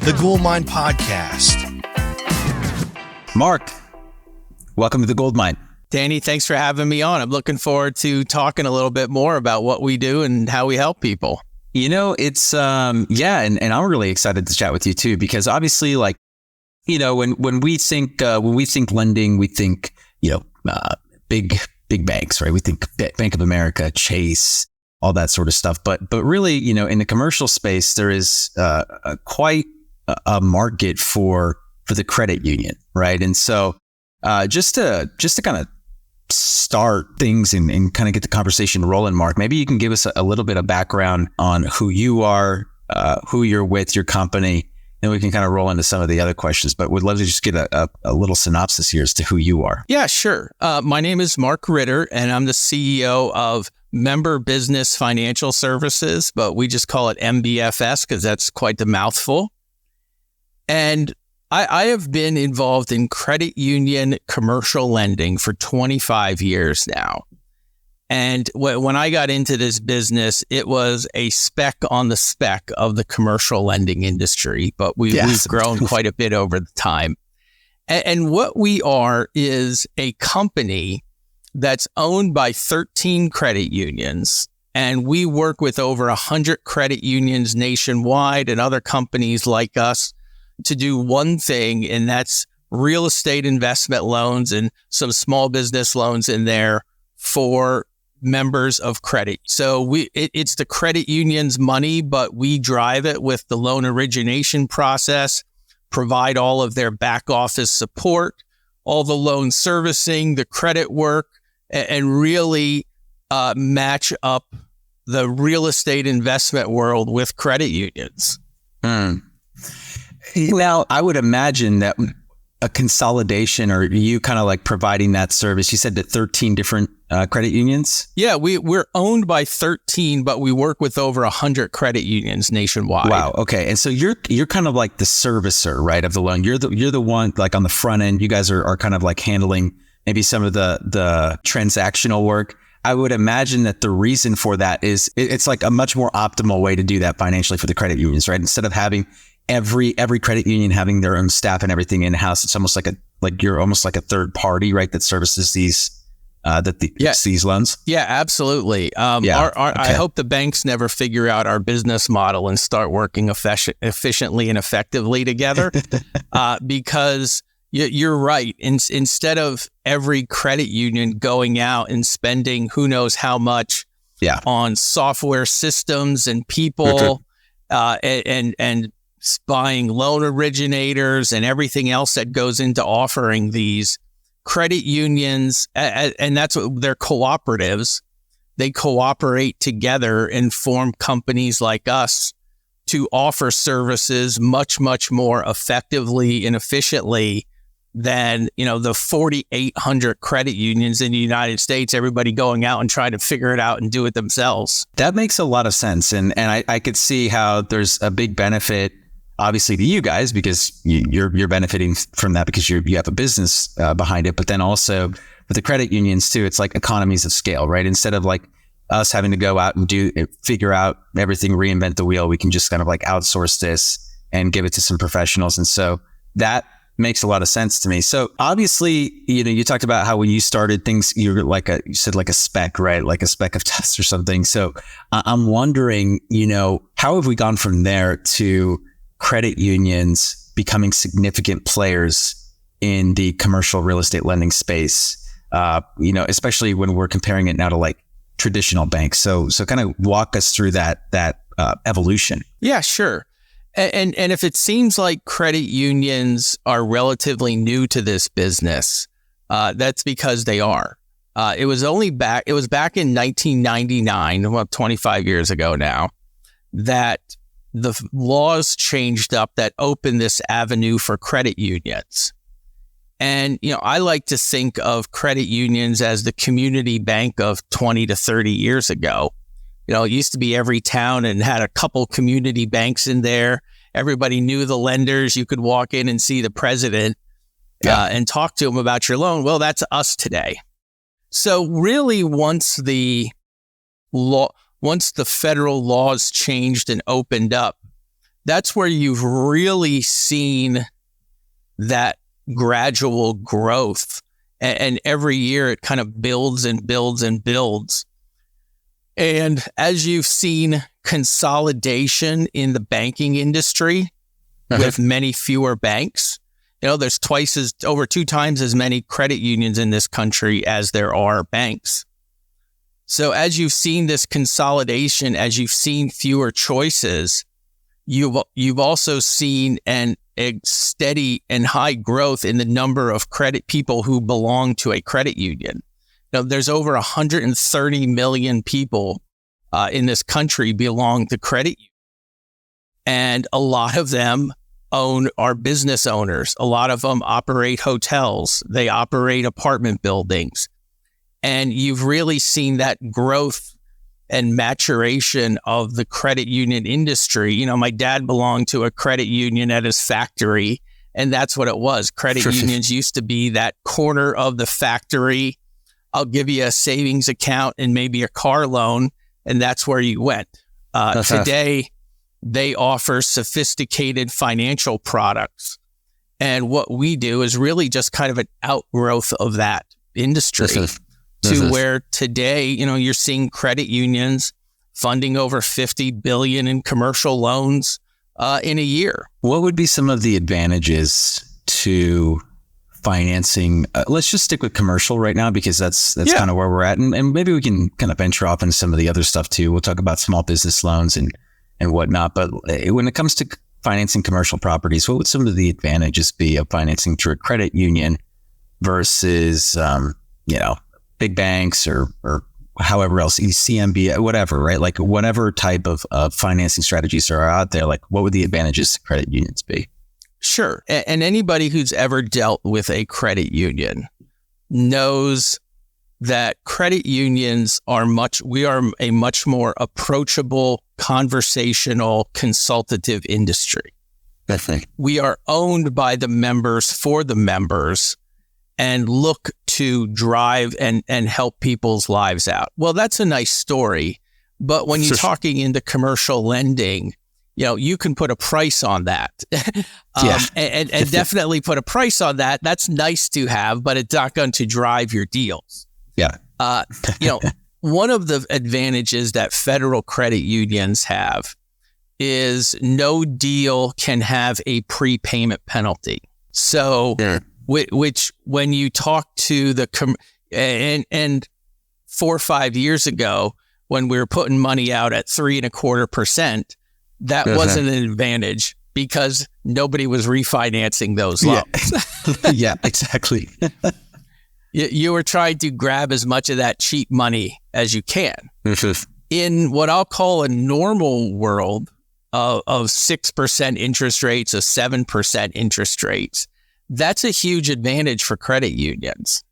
the Gould Mine podcast. Mark, welcome to the Gould Mine. Danny, thanks for having me on. I'm looking forward to talking a little bit more about what we do and how we help people. You know, it's, and I'm really excited to chat with you too, because obviously, like, you know, when we think lending, we think, big banks, right? We think Bank of America, Chase, all that sort of stuff. But really, you know, in the commercial space, there is quite a market for the credit union, right? And so just to kind of start things and kind of get the conversation rolling, Mark, maybe you can give us a little bit of background on who you are, who you're with, your company, and we can kind of roll into some of the other questions. But we'd love to just get a little synopsis here as to who you are. Yeah, sure. My name is Mark Ritter, and I'm the CEO of Member Business Financial Services, but we just call it MBFS because that's quite the mouthful. And I have been involved in credit union commercial lending for 25 years now. And when I got into this business, it was a speck on the spec of the commercial lending industry, but we've grown quite a bit over the time. And what we are is a company that's owned by 13 credit unions. And we work with over 100 credit unions nationwide and other companies like us to do one thing, and that's real estate investment loans and some small business loans in there for members of credit. So it's the credit union's money, but we drive it with the loan origination process, provide all of their back office support, all the loan servicing, the credit work, and really match up the real estate investment world with credit unions. Now, I would imagine that a consolidation, or you kind of like providing that service, you said that 13 different credit unions? Yeah, we're owned by 13, but we work with over 100 credit unions nationwide. Wow. Okay. And so you're kind of like the servicer, right, of the loan. You're the one like on the front end. You guys are kind of like handling maybe some of the transactional work. I would imagine that the reason for that is it's like a much more optimal way to do that financially for the credit unions, right? Instead of having every credit union having their own staff and everything in house, it's almost like you're almost like a third party, right? That services these loans. Yeah, absolutely. I hope the banks never figure out our business model and start working efficiently and effectively together, because you're right. Instead of every credit union going out and spending who knows how much on software systems and people, and buying loan originators and everything else that goes into offering these credit unions, and that's what they're cooperatives. They cooperate together and form companies like us to offer services much, much more effectively and efficiently than, the 4,800 credit unions in the United States, everybody going out and trying to figure it out and do it themselves. That makes a lot of sense. And I could see how there's a big benefit, obviously, to you guys, because you're benefiting from that because you have a business behind it. But then also with the credit unions too, it's like economies of scale, right? Instead of like us having to go out and figure out everything, reinvent the wheel, we can just kind of like outsource this and give it to some professionals. And so that makes a lot of sense to me. So obviously, you talked about how when you started things, you said like a spec, right? Like a spec of tests or something. So I'm wondering, how have we gone from there to credit unions becoming significant players in the commercial real estate lending space, especially when we're comparing it now to like traditional banks. So kind of walk us through that evolution. Yeah, sure. And if it seems like credit unions are relatively new to this business, that's because they are. It was back in 1999, well, 25 years ago now, that the laws changed up that opened this avenue for credit unions. And, I like to think of credit unions as the community bank of 20 to 30 years ago. It used to be every town and had a couple community banks in there. Everybody knew the lenders. You could walk in and see the president and talk to him about your loan. Well, that's us today. So really, once the federal laws changed and opened up, that's where you've really seen that gradual growth. And every year it kind of builds and builds and builds. And as you've seen consolidation in the banking industry with many fewer banks, there's over 2 times as many credit unions in this country as there are banks. So as you've seen this consolidation, as you've seen fewer choices, you've also seen a steady and high growth in the number of credit people who belong to a credit union. There's over 130 million people in this country belong to credit unions. And a lot of them are business owners. A lot of them operate hotels. They operate apartment buildings. And you've really seen that growth and maturation of the credit union industry. My dad belonged to a credit union at his factory, and that's what it was. Credit unions used to be that corner of the factory. I'll give you a savings account and maybe a car loan, and that's where you went. Today, they offer sophisticated financial products. And what we do is really just kind of an outgrowth of that industry. Where today, you're seeing credit unions funding over $50 billion in commercial loans in a year. What would be some of the advantages to financing? Let's just stick with commercial right now, because that's kind of where we're at. And maybe we can kind of venture off into some of the other stuff too. We'll talk about small business loans and whatnot. But when it comes to financing commercial properties, what would some of the advantages be of financing through a credit union versus, big banks or however else, CMB, whatever, right? Like whatever type of financing strategies are out there, like what would the advantages to credit unions be? Sure. And anybody who's ever dealt with a credit union knows that credit unions we are a much more approachable, conversational, consultative industry. We are owned by the members for the members and look to drive and help people's lives out. Well, that's a nice story. But when you're talking into commercial lending, you can put a price on that. And definitely put a price on that. That's nice to have, but it's not going to drive your deals. Yeah. One of the advantages that federal credit unions have is no deal can have a prepayment penalty. So, which when you talk to and 4 or 5 years ago, when we were putting money out at 3.25%, that wasn't an advantage because nobody was refinancing those loans. Yeah, exactly. You were trying to grab as much of that cheap money as you can. In what I'll call a normal world of 6% interest rates, of 7% interest rates, that's a huge advantage for credit unions.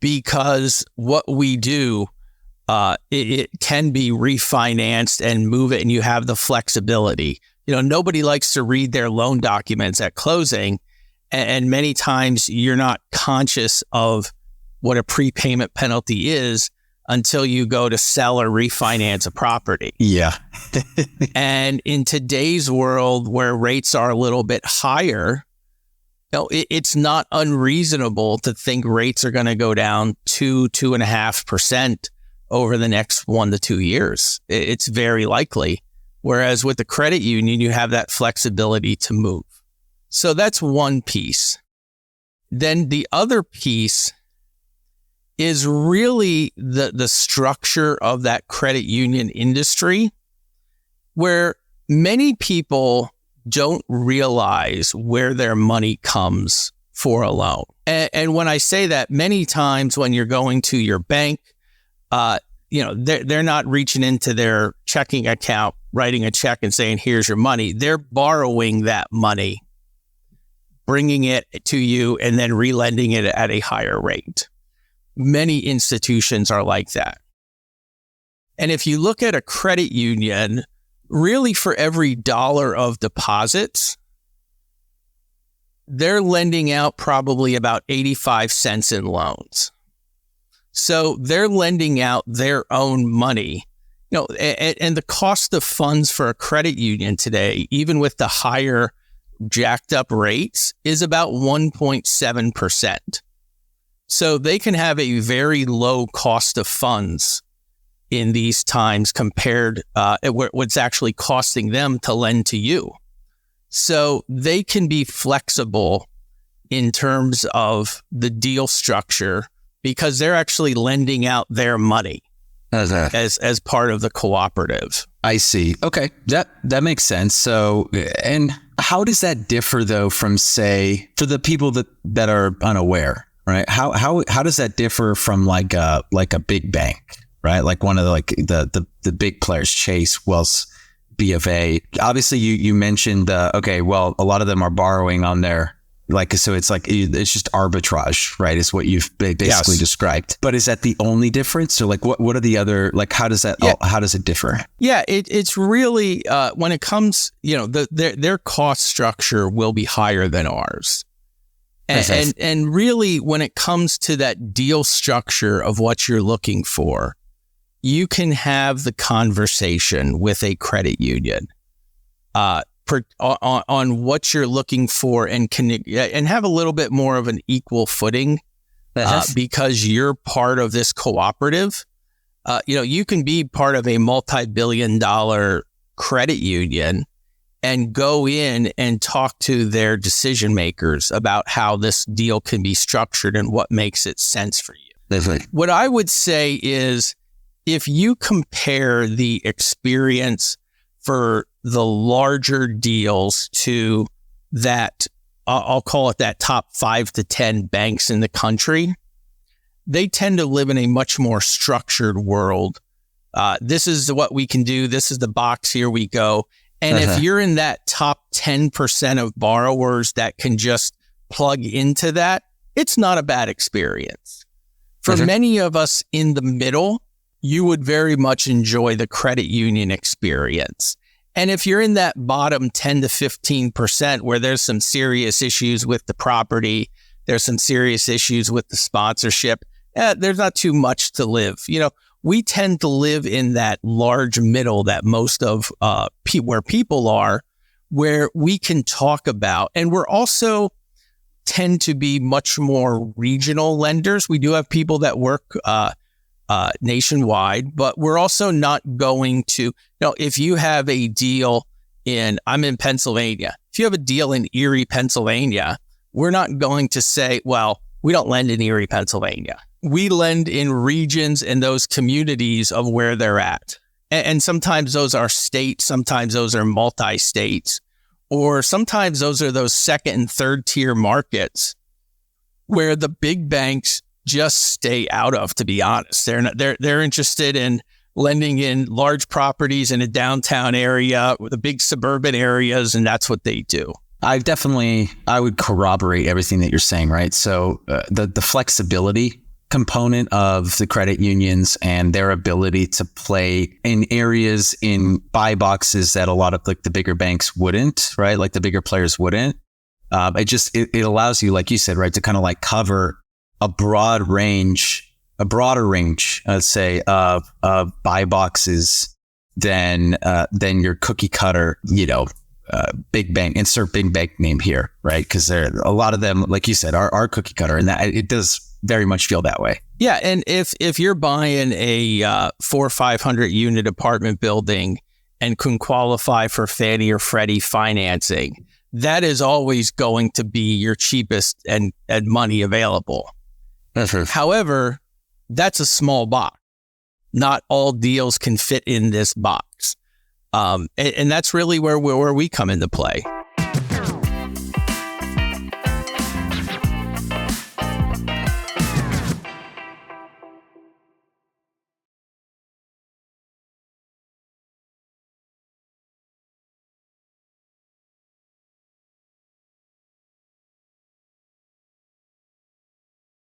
Because what we do, it can be refinanced and move it, and you have the flexibility. Nobody likes to read their loan documents at closing, and many times you're not conscious of what a prepayment penalty is until you go to sell or refinance a property. Yeah. And in today's world where rates are a little bit higher, it's not unreasonable to think rates are going to go down 2.5% over the next 1 to 2 years. It's very likely. Whereas with the credit union, you have that flexibility to move. So that's one piece. Then the other piece is really the structure of that credit union industry, where many people don't realize where their money comes for a loan. And when I say that, many times when you're going to your bank, they're not reaching into their checking account, writing a check and saying, here's your money. They're borrowing that money, bringing it to you, and then relending it at a higher rate. Many institutions are like that. And if you look at a credit union, really for every dollar of deposits, they're lending out probably about 85 cents in loans. So they're lending out their own money And the cost of funds for a credit union today, even with the higher jacked up rates, is about 1.7%. So they can have a very low cost of funds in these times compared what's actually costing them to lend to you. So they can be flexible in terms of the deal structure because they're actually lending out their money as part of the cooperative. I see. Okay. That makes sense. So, and how does that differ though from, say, for the people that are unaware, right? How does that differ from like a big bank, right? Like one of the big players, Chase, Wells, B of A. Obviously you mentioned, okay, well, a lot of them are borrowing on their, so it's just arbitrage, right? Is what you've basically described. But is that the only difference? Or what are the other, how does that, how does it differ? Yeah, it's really, when it comes, their cost structure will be higher than ours. And really when it comes to that deal structure of what you're looking for, you can have the conversation with a credit union, on what you're looking for and have a little bit more of an equal footing because you're part of this cooperative. You can be part of a multi-billion-dollar credit union and go in and talk to their decision makers about how this deal can be structured and what makes it sense for you. Definitely. What I would say is if you compare the experience for the larger deals to that, I'll call it that top 5 to 10 banks in the country, they tend to live in a much more structured world. This is what we can do. This is the box. Here we go. And if you're in that top 10% of borrowers that can just plug into that, it's not a bad experience. For many of us in the middle, you would very much enjoy the credit union experience. And if you're in that bottom 10 to 15% where there's some serious issues with the property, there's some serious issues with the sponsorship, there's not too much to live. We tend to live in that large middle that most of where people are, where we can talk about, and we're also tend to be much more regional lenders. We do have people that work nationwide, but we're also not going to, if you have a deal I'm in Pennsylvania. If you have a deal in Erie, Pennsylvania, we're not going to say, well, we don't lend in Erie, Pennsylvania. We lend in regions and those communities of where they're at. And sometimes those are states, sometimes those are multi-states, or sometimes those are those second and third tier markets where the big banks just stay out of, to be honest. They're interested in lending in large properties in a downtown area with the big suburban areas, and that's what they do. I would corroborate everything that you're saying, right? So the flexibility component of the credit unions and their ability to play in areas in buy boxes that a lot of the bigger banks wouldn't, right? Like the bigger players wouldn't. It allows you, like you said, right, to kind of cover a broader range, let's say, of buy boxes than your cookie cutter, big bank, insert big bank name here, right? Because a lot of them, like you said, are cookie cutter, and that it does very much feel that way. Yeah, and if you're buying a 400 or 500 unit apartment building and can qualify for Fannie or Freddie financing, that is always going to be your cheapest and money available. However, that's a small box. Not all deals can fit in this box. And that's really where we come into play.